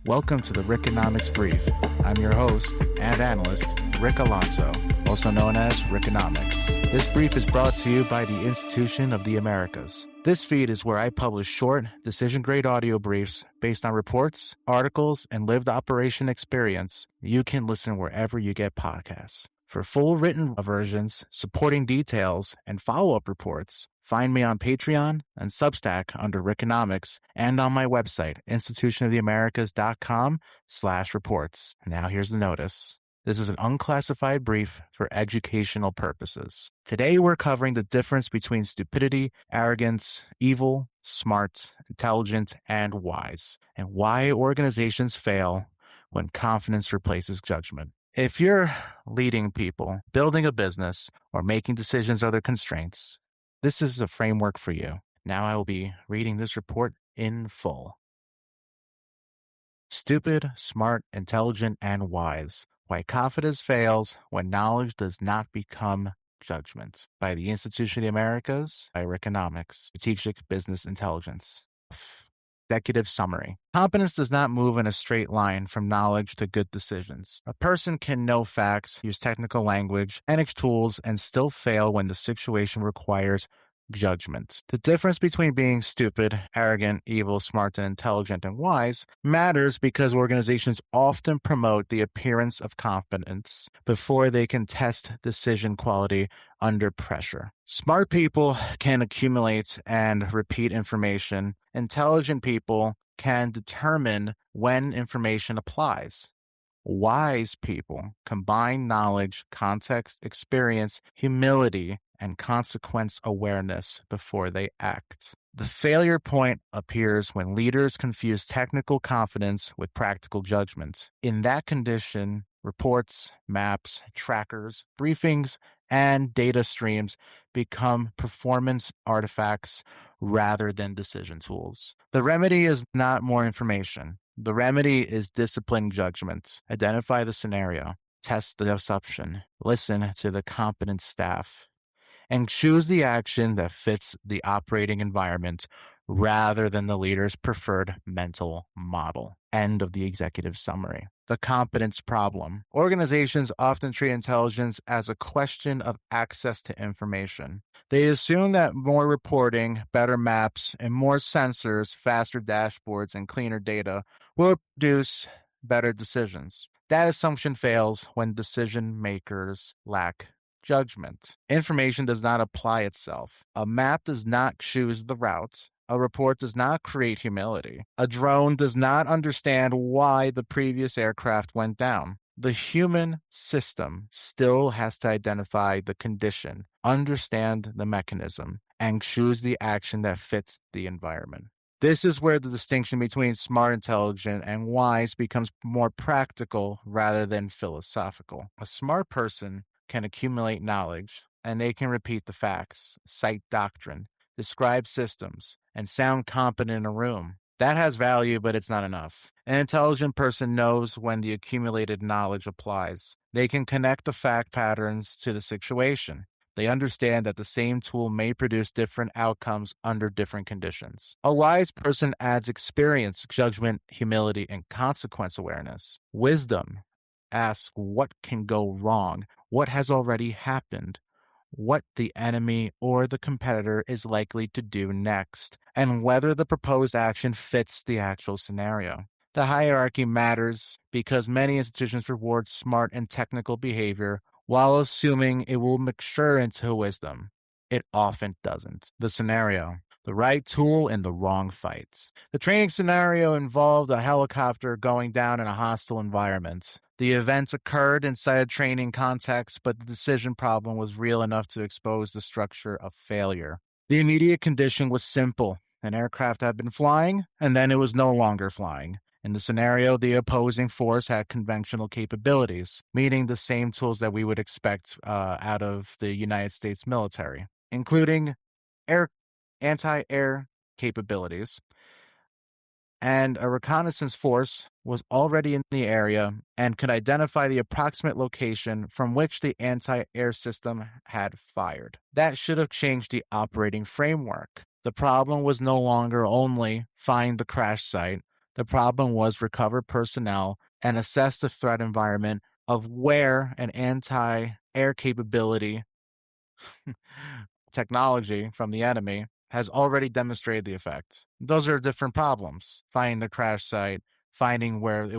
Welcome to the Rickonomics Brief. I'm your host and analyst, Rick Alonso, also known as Rickonomics. This brief is brought to you by the Institution of the Americas. This feed is where I publish short, decision-grade audio briefs based on reports, articles, and lived operation experience. You can listen wherever you get podcasts. For full written versions, supporting details, and follow-up reports, find me on Patreon and Substack under Rickonomics and on my website, institutionoftheamericas.com/reports. Now here's the notice. This is an unclassified brief for educational purposes. Today we're covering the difference between stupidity, arrogance, evil, smart, intelligent, and wise, and why organizations fail when confidence replaces judgment. If you're leading people, building a business, or making decisions under constraints, this is a framework for you. Now I will be reading this report in full. Stupid, smart, intelligent, and wise. Why confidence fails when knowledge does not become judgment. By the Institution of the Americas, by Rickonomics, Strategic Business Intelligence. Executive summary. Competence does not move in a straight line from knowledge to good decisions. A person can know facts, use technical language, and tools, and still fail when the situation requires judgment. The difference between being stupid, arrogant, evil, smart, and intelligent and wise matters because organizations often promote the appearance of competence before they can test decision quality under pressure. Smart people can accumulate and repeat information. Intelligent people can determine when information applies. Wise people combine knowledge, context, experience, humility, and consequence awareness before they act. The failure point appears when leaders confuse technical confidence with practical judgment. In that condition, reports, maps, trackers, briefings, and data streams become performance artifacts rather than decision tools. The remedy is not more information. The remedy is disciplined judgment. Identify the scenario, test the assumption, listen to the competent staff, and choose the action that fits the operating environment rather than the leader's preferred mental model. End of the executive summary. The competence problem. Organizations often treat intelligence as a question of access to information. They assume that more reporting, better maps, and more sensors, faster dashboards, and cleaner data will produce better decisions. That assumption fails when decision makers lack judgment. Information does not apply itself. A map does not choose the route. A report does not create humility. A drone does not understand why the previous aircraft went down. The human system still has to identify the condition, understand the mechanism, and choose the action that fits the environment. This is where the distinction between smart, intelligent, and wise becomes more practical rather than philosophical. A smart person can accumulate knowledge, and they can repeat the facts, cite doctrine, describe systems, and sound competent in a room. That has value, but it's not enough. An intelligent person knows when the accumulated knowledge applies. They can connect the fact patterns to the situation. They understand that the same tool may produce different outcomes under different conditions. A wise person adds experience, judgment, humility, and consequence awareness. Wisdom asks what can go wrong, what has already happened, what the enemy or the competitor is likely to do next, and whether the proposed action fits the actual scenario. The hierarchy matters because many institutions reward smart and technical behavior while assuming it will mature into wisdom. It often doesn't. The scenario. The right tool in the wrong fight. The training scenario involved a helicopter going down in a hostile environment. The event occurred inside a training context, but the decision problem was real enough to expose the structure of failure. The immediate condition was simple. An aircraft had been flying, and then it was no longer flying. In the scenario, the opposing force had conventional capabilities, meaning the same tools that we would expect out of the United States military, including anti-air capabilities, and a reconnaissance force was already in the area and could identify the approximate location from which the anti-air system had fired. That should have changed the operating framework. The problem was no longer only find the crash site, The problem was recover personnel and assess the threat environment of where an anti-air capability technology from the enemy has already demonstrated the effect. Those are different problems. Finding the crash site, finding where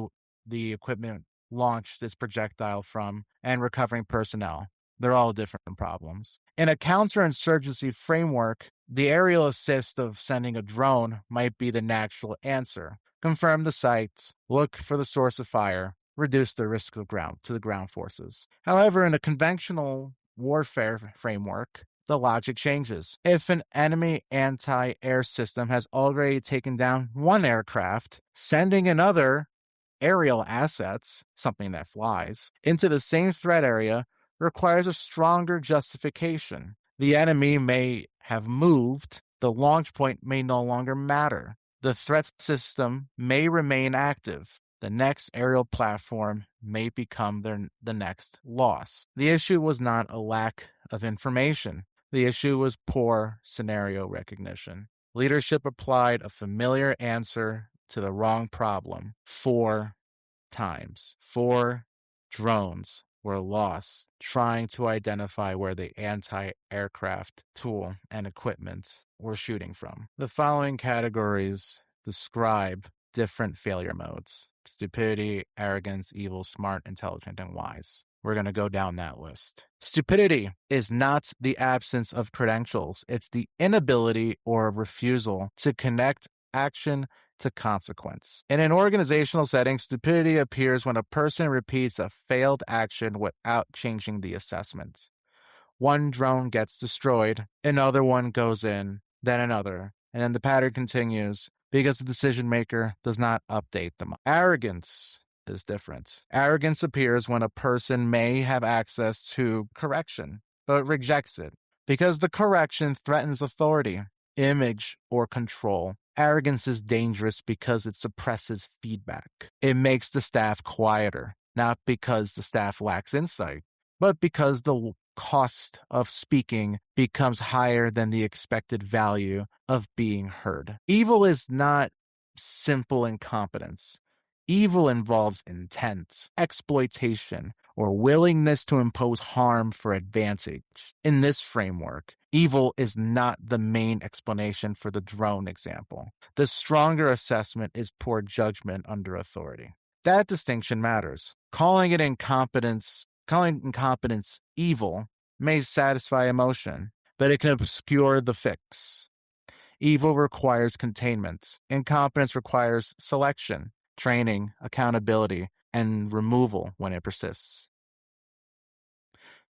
the equipment launched its projectile from, and recovering personnel. They're all different problems. In a counterinsurgency framework, the aerial assist of sending a drone might be the natural answer. Confirm the site, look for the source of fire, reduce the risk of ground to the ground forces. However, in a conventional warfare framework, the logic changes. If an enemy anti-air system has already taken down one aircraft, sending another aerial assets, something that flies, into the same threat area requires a stronger justification. The enemy may have moved, the launch point may no longer matter. The threat system may remain active. The next aerial platform may become the next loss. The issue was not a lack of information. The issue was poor scenario recognition. Leadership applied a familiar answer to the wrong problem 4 times. 4 drones were lost trying to identify where the anti-aircraft tool and equipment were shooting from. The following categories describe different failure modes: stupidity, arrogance, evil, smart, intelligent, and wise. We're going to go down that list. Stupidity is not the absence of credentials. It's the inability or refusal to connect action to consequence. In an organizational setting, stupidity appears when a person repeats a failed action without changing the assessment. One drone gets destroyed, another one goes in, then another, and then the pattern continues because the decision maker does not update them. Arrogance is different. Arrogance appears when a person may have access to correction, but rejects it because the correction threatens authority, image, or control. Arrogance is dangerous because it suppresses feedback. It makes the staff quieter, not because the staff lacks insight, but because the cost of speaking becomes higher than the expected value of being heard. Evil is not simple incompetence. Evil involves intent, exploitation, or willingness to impose harm for advantage. In this framework, evil is not the main explanation for the drone example. The stronger assessment is poor judgment under authority. That distinction matters. Calling incompetence evil may satisfy emotion, but it can obscure the fix. Evil requires containment. Incompetence requires selection, training, accountability, and removal when it persists.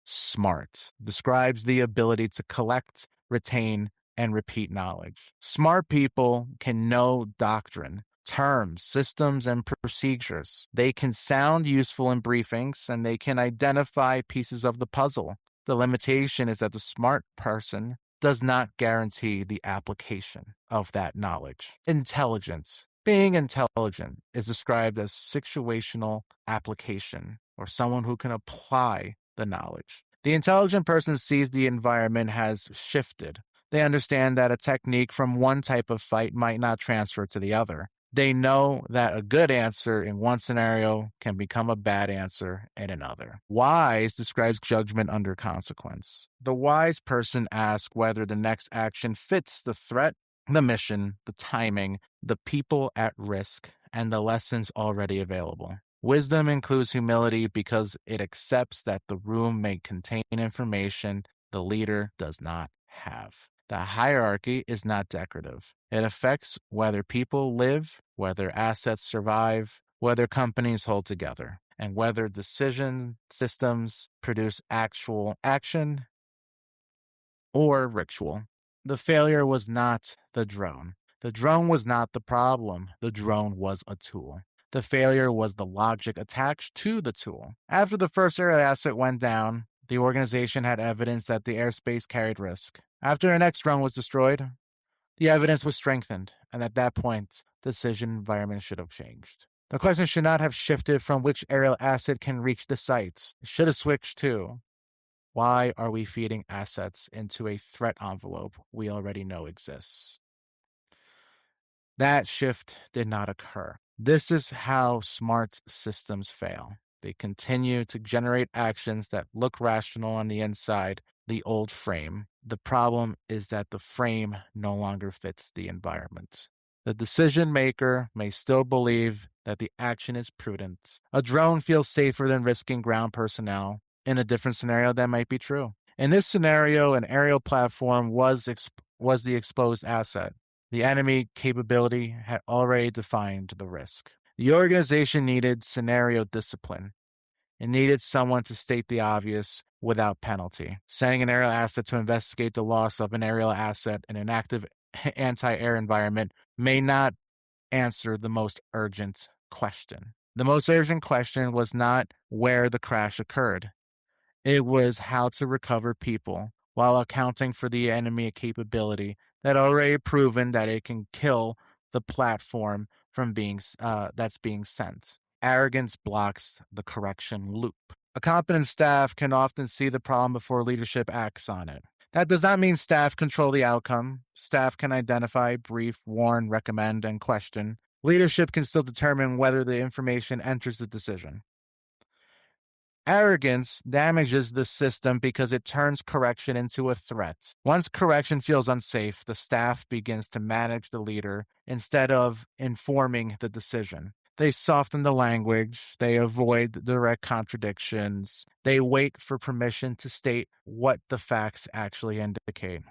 Smart describes the ability to collect, retain, and repeat knowledge. Smart people can know doctrine, terms, systems, and procedures. They can sound useful in briefings, and they can identify pieces of the puzzle. The limitation is that the smart person does not guarantee the application of that knowledge. Intelligence. Being intelligent is described as situational application, or someone who can apply the knowledge. The intelligent person sees the environment has shifted. They understand that a technique from one type of fight might not transfer to the other. They know that a good answer in one scenario can become a bad answer in another. Wise describes judgment under consequence. The wise person asks whether the next action fits the threat, the mission, the timing, the people at risk, and the lessons already available. Wisdom includes humility because it accepts that the room may contain information the leader does not have. The hierarchy is not decorative. It affects whether people live, whether assets survive, whether companies hold together, and whether decision systems produce actual action or ritual. The failure was not the drone. The drone was not the problem. The drone was a tool. The failure was the logic attached to the tool. After the first aerial asset went down, the organization had evidence that the airspace carried risk. After the next drone was destroyed, the evidence was strengthened, and at that point, the decision environment should have changed. The question should not have shifted from which aerial asset can reach the sites. It should have switched to, why are we feeding assets into a threat envelope we already know exists? That shift did not occur. This is how smart systems fail. They continue to generate actions that look rational on the inside, the old frame. The problem is that the frame no longer fits the environment. The decision maker may still believe that the action is prudent. A drone feels safer than risking ground personnel. In a different scenario, that might be true. In this scenario, an aerial platform was the exposed asset. The enemy capability had already defined the risk. The organization needed scenario discipline. It needed someone to state the obvious without penalty. Sending an aerial asset to investigate the loss of an aerial asset in an active anti-air environment may not answer the most urgent question. The most urgent question was not where the crash occurred. It was how to recover people while accounting for the enemy capability that already proven that it can kill the platform from that's being sent. Arrogance blocks the correction loop. A competent staff can often see the problem before leadership acts on it. That does not mean staff control the outcome. Staff can identify, brief, warn, recommend, and question. Leadership can still determine whether the information enters the decision. Arrogance damages the system because it turns correction into a threat. Once correction feels unsafe, the staff begins to manage the leader instead of informing the decision. They soften the language, they avoid direct contradictions, they wait for permission to state what the facts actually indicate.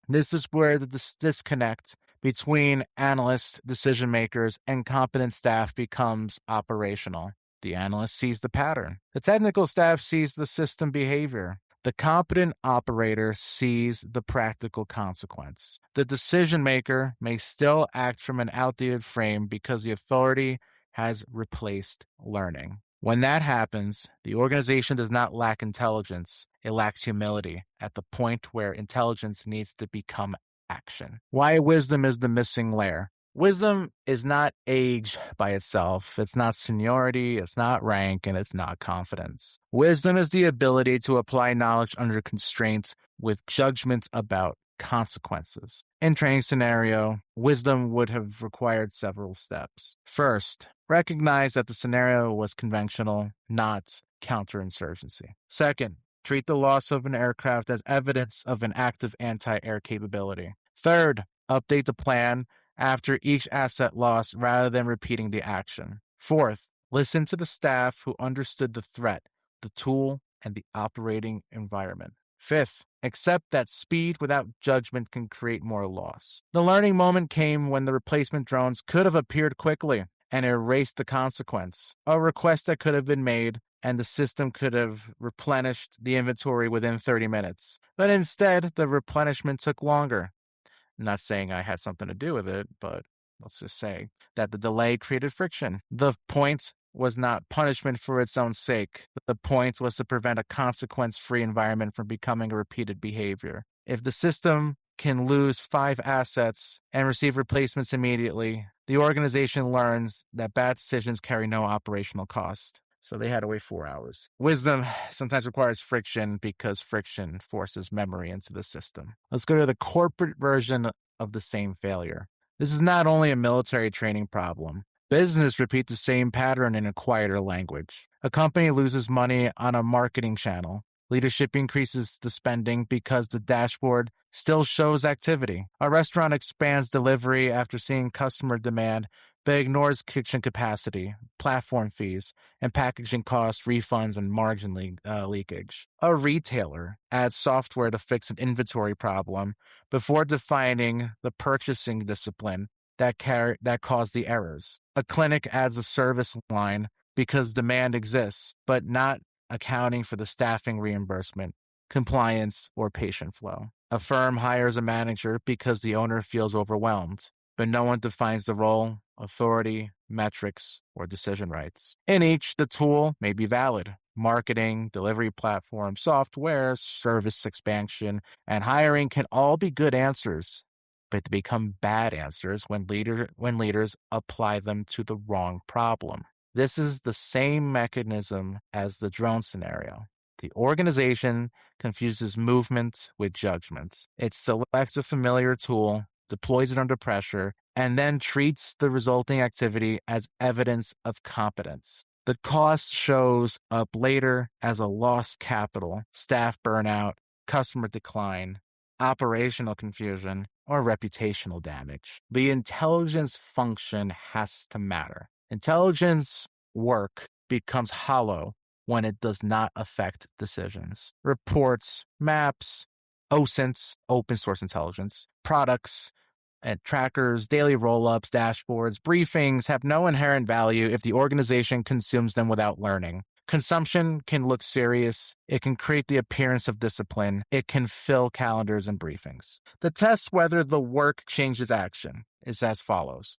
This is where the disconnect between analysts, decision makers, and competent staff becomes operational. The analyst sees the pattern. The technical staff sees the system behavior. The competent operator sees the practical consequence. The decision maker may still act from an outdated frame because the authority has replaced learning. When that happens, the organization does not lack intelligence. It lacks humility at the point where intelligence needs to become action. Why wisdom is the missing layer. Wisdom is not age by itself. It's not seniority, it's not rank, and it's not confidence. Wisdom is the ability to apply knowledge under constraints with judgment about consequences. In training scenario, wisdom would have required several steps. First, recognize that the scenario was conventional, not counterinsurgency. Second, treat the loss of an aircraft as evidence of an active anti-air capability. Third, update the plan after each asset loss rather than repeating the action. Fourth, listen to the staff who understood the threat, the tool, and the operating environment. Fifth, accept that speed without judgment can create more loss. The learning moment came when the replacement drones could have appeared quickly and erased the consequence. A request that could have been made and the system could have replenished the inventory within 30 minutes. But instead, the replenishment took longer. I'm not saying I had something to do with it, but let's just say that the delay created friction. The point was not punishment for its own sake. The point was to prevent a consequence-free environment from becoming a repeated behavior. If the system can lose 5 assets and receive replacements immediately, the organization learns that bad decisions carry no operational cost. So they had to wait 4 hours. Wisdom sometimes requires friction because friction forces memory into the system. Let's go to the corporate version of the same failure. This is not only a military training problem. Business repeat the same pattern in a quieter language. A company loses money on a marketing channel. Leadership increases the spending because the dashboard still shows activity. A restaurant expands delivery after seeing customer demand, but ignores kitchen capacity, platform fees, and packaging costs, refunds, and margin leakage. A retailer adds software to fix an inventory problem before defining the purchasing discipline that caused the errors. A clinic adds a service line because demand exists, but not accounting for the staffing reimbursement, compliance, or patient flow. A firm hires a manager because the owner feels overwhelmed, but no one defines the role, authority, metrics, or decision rights. In each, the tool may be valid. Marketing, delivery platform, software, service expansion, and hiring can all be good answers, but they become bad answers when leaders apply them to the wrong problem. This is the same mechanism as the drone scenario. The organization confuses movement with judgment. It selects a familiar tool, deploys it under pressure, and then treats the resulting activity as evidence of competence. The cost shows up later as a lost capital, staff burnout, customer decline, operational confusion, or reputational damage. The intelligence function has to matter. Intelligence work becomes hollow when it does not affect decisions. Reports, maps, OSINTs, open source intelligence, products, and trackers, daily roll-ups, dashboards, briefings have no inherent value if the organization consumes them without learning. Consumption can look serious. It can create the appearance of discipline. It can fill calendars and briefings. The test whether the work changes action is as follows.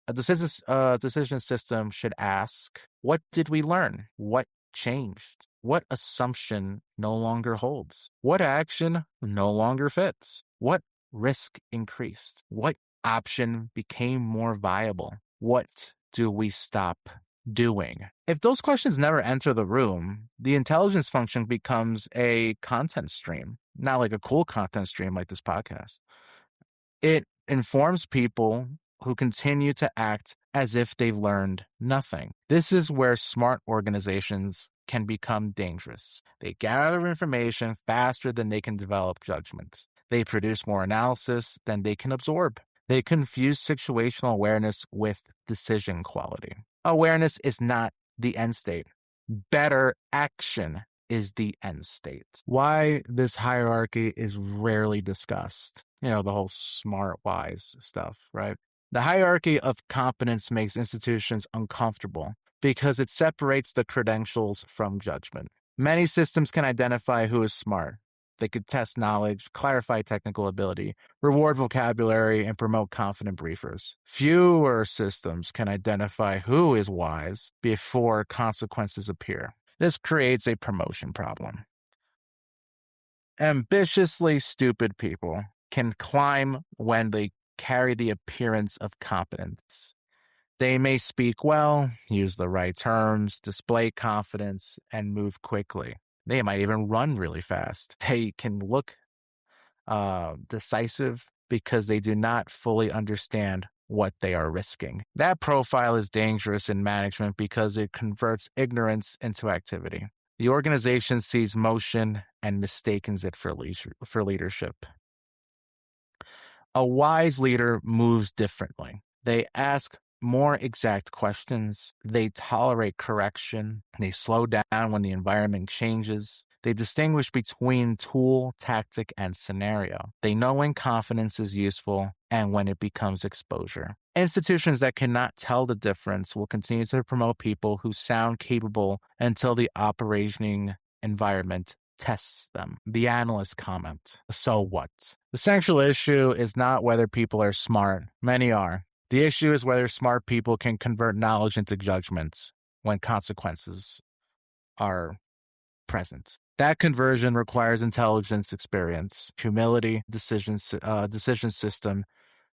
A decision system should ask, what did we learn? What changed? What assumption no longer holds? What action no longer fits? What risk increased? What option became more viable? What do we stop doing? If those questions never enter the room, the intelligence function becomes a content stream, not like a cool content stream like this podcast. It informs people who continue to act as if they've learned nothing. This is where smart organizations can become dangerous. They gather information faster than they can develop judgment. They produce more analysis than they can absorb. They confuse situational awareness with decision quality. Awareness is not the end state. Better action is the end state. Why this hierarchy is rarely discussed. The whole smart, wise stuff, right? The hierarchy of competence makes institutions uncomfortable because it separates the credentials from judgment. Many systems can identify who is smart. They could test knowledge, clarify technical ability, reward vocabulary, and promote confident briefers. Fewer systems can identify who is wise before consequences appear. This creates a promotion problem. Ambitiously stupid people can climb when they carry the appearance of competence. They may speak well, use the right terms, display confidence, and move quickly. They might even run really fast. They can look decisive because they do not fully understand what they are risking. That profile is dangerous in management because it converts ignorance into activity. The organization sees motion and mistakes it for leadership. A wise leader moves differently. They ask more exact questions. They tolerate correction. They slow down when the environment changes. They distinguish between tool, tactic, and scenario. They know when confidence is useful and when it becomes exposure. Institutions that cannot tell the difference will continue to promote people who sound capable until the operating environment tests them. The analyst comment. So what? The central issue is not whether people are smart. Many are. The issue is whether smart people can convert knowledge into judgments when consequences are present. That conversion requires intelligence, experience, humility, decision system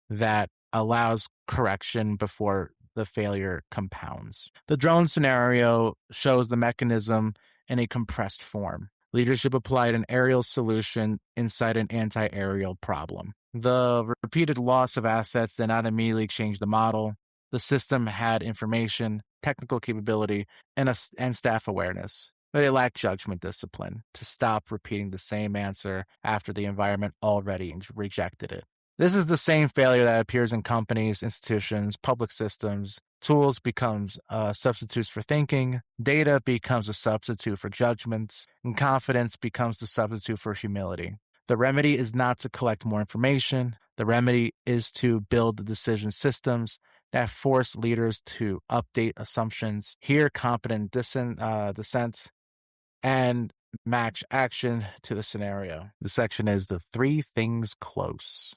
that allows correction before the failure compounds. The drone scenario shows the mechanism in a compressed form. Leadership applied an aerial solution inside an anti-aerial problem. The repeated loss of assets did not immediately change the model. The system had information, technical capability, and staff awareness, but it lacked judgment discipline to stop repeating the same answer after the environment already rejected it. This is the same failure that appears in companies, institutions, public systems. Tools becomes substitutes for thinking, data becomes a substitute for judgments, and confidence becomes the substitute for humility. The remedy is not to collect more information. The remedy is to build the decision systems that force leaders to update assumptions, hear competent dissent, and match action to the scenario. The section is the three things close.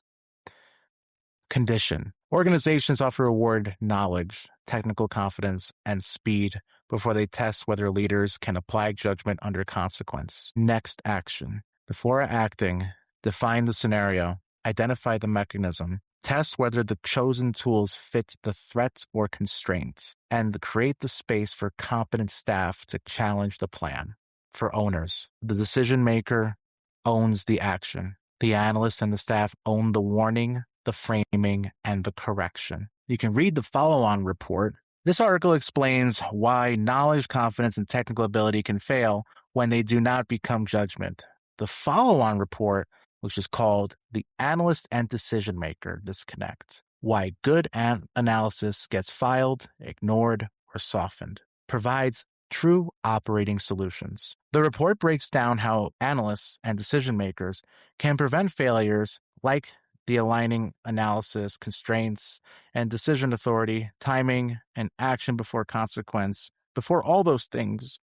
Condition. Organizations often reward knowledge, technical confidence, and speed before they test whether leaders can apply judgment under consequence. Next action. Before acting, define the scenario, identify the mechanism, test whether the chosen tools fit the threat or constraint, and create the space for competent staff to challenge the plan. For owners, the decision maker owns the action. The analyst and the staff own the warning, the framing, and the correction. You can read the follow-on report. This article explains why knowledge, confidence, and technical ability can fail when they do not become judgment. The follow-on report, which is called The Analyst and Decision Maker Disconnect, why good analysis gets filed, ignored, or softened, provides true operating solutions. The report breaks down how analysts and decision makers can prevent failures like the aligning analysis, constraints, and decision authority, timing, and action before consequence, before all those things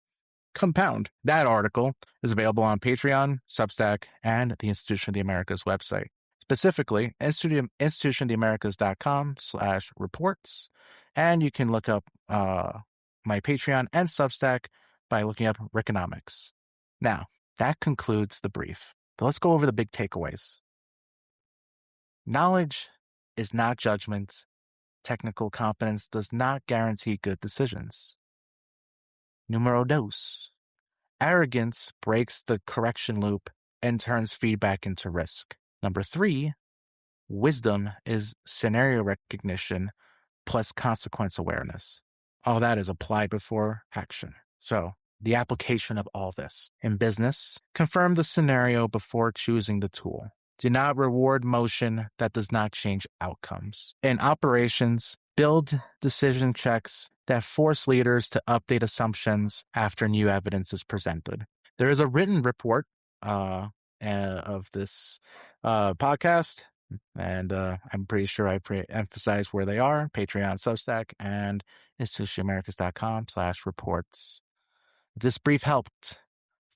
compound. That article is available on Patreon, Substack, and the Institution of the Americas website. Specifically, institutionoftheamericas.com/reports, and you can look up my Patreon and Substack by looking up Rickonomics. Now, that concludes the brief. But let's go over the big takeaways. Knowledge is not judgment. Technical competence does not guarantee good decisions. Numero dos. Arrogance breaks the correction loop and turns feedback into risk. Number 3, wisdom is scenario recognition plus consequence awareness. All that is applied before action. So, the application of all this. In business, confirm the scenario before choosing the tool. Do not reward motion that does not change outcomes. In operations, build decision checks that force leaders to update assumptions after new evidence is presented. There is a written report of this podcast, and I'm pretty sure I emphasize where they are: Patreon, Substack, and institutionamericas.com/reports. If this brief helped,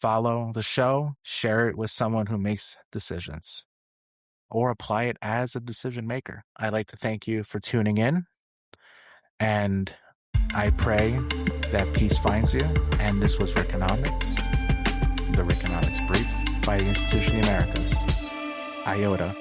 follow the show, share it with someone who makes decisions, or apply it as a decision maker. I'd like to thank you for tuning in, and I pray that peace finds you. And this was Rickonomics, the Rickonomics Brief by the Institution of the Americas. IOTA.